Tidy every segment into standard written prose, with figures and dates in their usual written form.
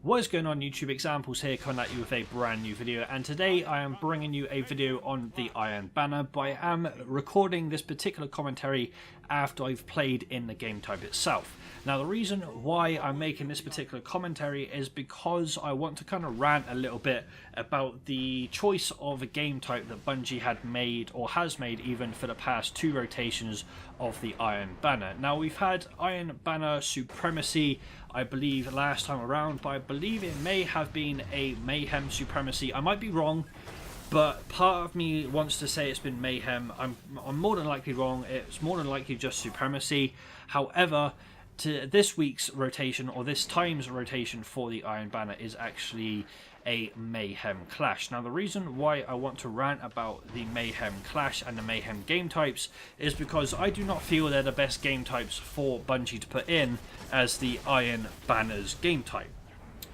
What is going on YouTube? Examples here coming at you with a brand new video, and today I am bringing you a video on the Iron Banner, but I am recording this particular commentary after I've played in the game type itself. Now the reason why I'm making this particular commentary is because I want to kind of rant a little bit about the choice of a game type that Bungie had made, or has made even, for the past two rotations of the Iron Banner. Now we've had Iron Banner Supremacy, I believe, last time around, but I believe it may have been a Mayhem Supremacy. I might be wrong, but part of me wants to say it's been Mayhem. I'm more than likely wrong. It's more than likely just Supremacy. However, to this week's rotation, or this time's rotation for the Iron Banner, is actually a Mayhem Clash. Now the reason why I want to rant about the Mayhem Clash and the Mayhem game types is because I do not feel they're the best game types for Bungie to put in as the Iron Banner's game type.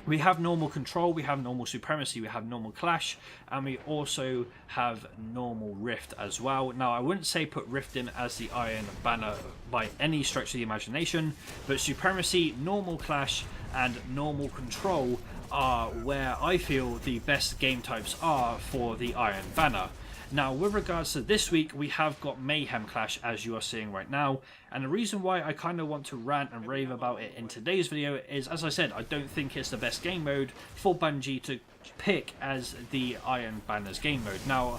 We have normal control, we have normal supremacy, we have normal clash, and we also have normal rift as well. Now I wouldn't say put rift in as the Iron Banner by any stretch of the imagination, but supremacy, normal clash, and normal control are where I feel the best game types are for the Iron Banner. Now with regards to this week, we have got Mayhem Clash, as you are seeing right now, and the reason why I kind of want to rant and rave about it in today's video is, as I said, I don't think it's the best game mode for Bungie to pick as the Iron Banner's game mode. Now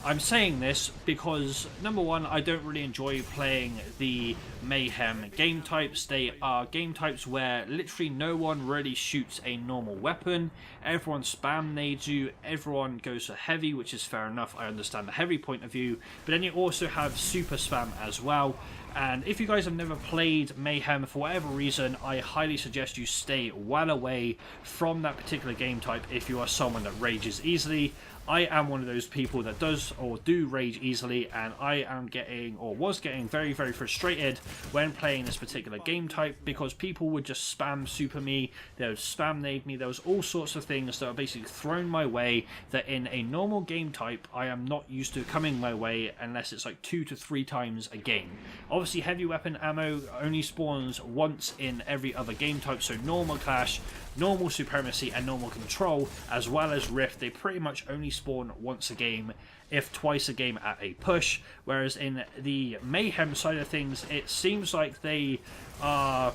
I'm saying this because, number one, I don't really enjoy playing the Mayhem game types. They are game types where literally no one really shoots a normal weapon. Everyone spam nades you, everyone goes for heavy, which is fair enough. I understand the heavy point of view, but then you also have super spam as well. And if you guys have never played Mayhem for whatever reason, I highly suggest you stay well away from that particular game type if you are someone that rages easily. I am one of those people that does or do rage easily, and I am getting, or was getting, very frustrated when playing this particular game type because people would just spam super me, they would spam nade me. There was all sorts of things that are basically thrown my way that in a normal game type I am not used to coming my way unless it's like 2 to 3 times a game. Obviously heavy weapon ammo only spawns once in every other game type, so normal clash, normal supremacy, and normal control, as well as rift, they pretty much only spawn once a game, if twice a game at a push. Whereas in the Mayhem side of things, it seems like they are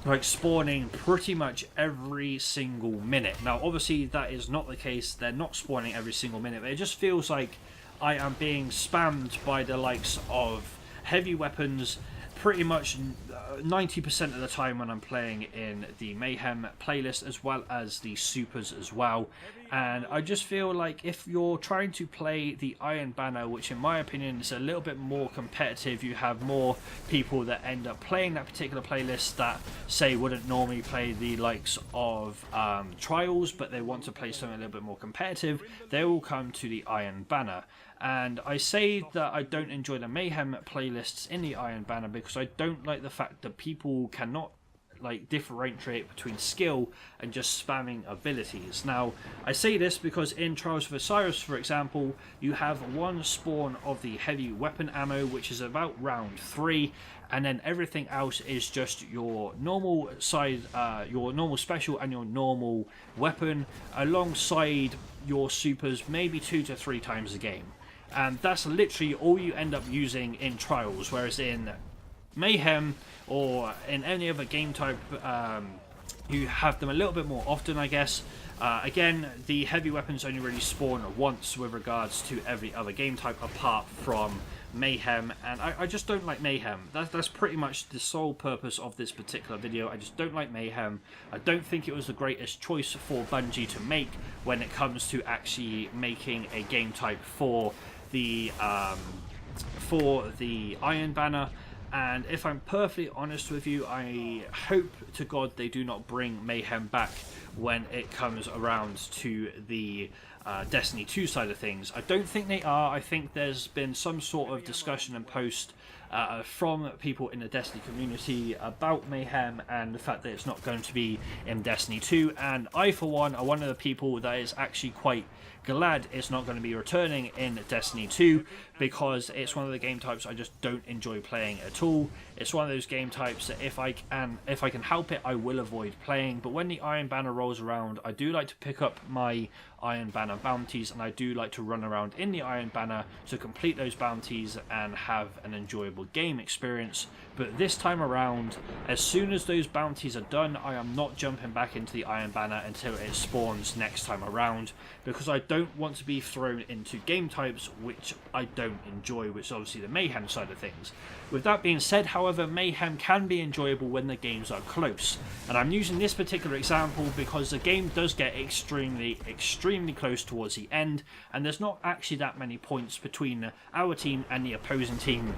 like spawning pretty much every single minute. Now obviously that is not the case, they're not spawning every single minute, but it just feels like I am being spammed by the likes of heavy weapons pretty much 90% of the time when I'm playing in the Mayhem playlist, as well as the supers as well. And I just feel like if you're trying to play the Iron Banner, which in my opinion is a little bit more competitive, you have more people that end up playing that particular playlist that, say, wouldn't normally play the likes of Trials, but they want to play something a little bit more competitive, they will come to the Iron Banner. And I say that I don't enjoy the Mayhem playlists in the Iron Banner because I don't like the fact that people cannot like differentiate between skill and just spamming abilities. Now I say this because in Trials of Osiris, for example, you have one spawn of the heavy weapon ammo, which is about round 3, and then everything else is just your normal side, your normal special and your normal weapon, alongside your supers maybe 2 to 3 times a game. And that's literally all you end up using in Trials, whereas in Mayhem or in any other game type, you have them a little bit more often, I guess. Again, the heavy weapons only really spawn once with regards to every other game type apart from Mayhem, and I just don't like Mayhem. That's pretty much the sole purpose of this particular video. I just don't like Mayhem. I don't think it was the greatest choice for Bungie to make when it comes to actually making a game type for the Iron Banner. And if I'm perfectly honest with you, I hope to God they do not bring Mayhem back when it comes around to the Destiny 2 side of things. I don't think they are. I think there's been some sort of discussion and post from people in the Destiny community about Mayhem and the fact that it's not going to be in Destiny 2, and I for one are one of the people that is actually quite glad it's not going to be returning in Destiny 2, because it's one of the game types I just don't enjoy playing at all. It's one of those game types that if I can help it, I will avoid playing. But when the Iron Banner rolls around, I do like to pick up my Iron Banner bounties, and I do like to run around in the Iron Banner to complete those bounties and have an enjoyable game experience. But this time around, as soon as those bounties are done, I am not jumping back into the Iron Banner until it spawns next time around, because I don't want to be thrown into game types which I don't enjoy, which is obviously the Mayhem side of things. With that being said, however, Mayhem can be enjoyable when the games are close, and I'm using this particular example because the game does get extremely close towards the end, and there's not actually that many points between our team and the opposing team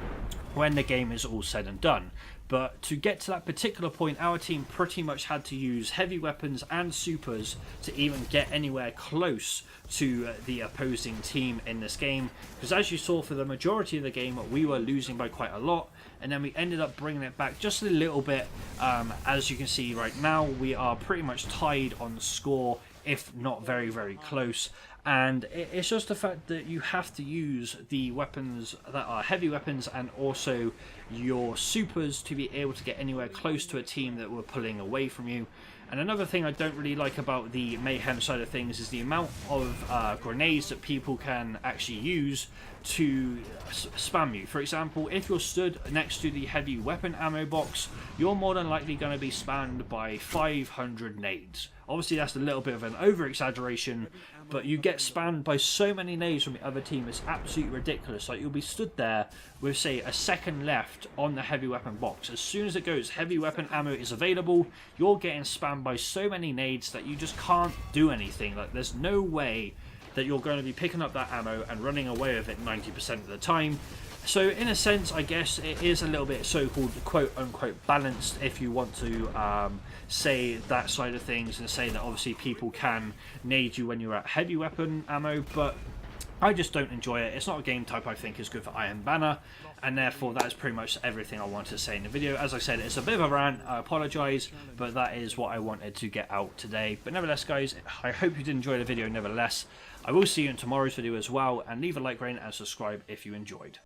when the game is all said and done. But to get to that particular point, our team pretty much had to use heavy weapons and supers to even get anywhere close to the opposing team in this game. Because as you saw, for the majority of the game, we were losing by quite a lot. And then we ended up bringing it back just a little bit. As you can see right now, we are pretty much tied on the score, if not very, very close. And it's just the fact that you have to use the weapons that are heavy weapons and also your supers to be able to get anywhere close to a team that were pulling away from you. And another thing I don't really like about the Mayhem side of things is the amount of grenades that people can actually use to spam you. For example, if you're stood next to the heavy weapon ammo box, you're more than likely going to be spammed by 500 nades. Obviously that's a little bit of an over-exaggeration, but you get spammed by so many nades from the other team, it's absolutely ridiculous. Like, you'll be stood there with, say, a second left on the heavy weapon box. As soon as it goes, heavy weapon ammo is available, you're getting spammed by so many nades that you just can't do anything. Like, there's no way that you're going to be picking up that ammo and running away with it 90% of the time. So in a sense, I guess it is a little bit so-called quote-unquote balanced, if you want to say that side of things, and say that obviously people can nade you when you're at heavy weapon ammo, but I just don't enjoy it. It's not a game type I think is good for Iron Banner, and therefore that is pretty much everything I wanted to say in the video. As I said, it's a bit of a rant, I apologise, but that is what I wanted to get out today. But nevertheless, guys, I hope you did enjoy the video nevertheless. I will see you in tomorrow's video as well, and leave a like, rating and subscribe if you enjoyed.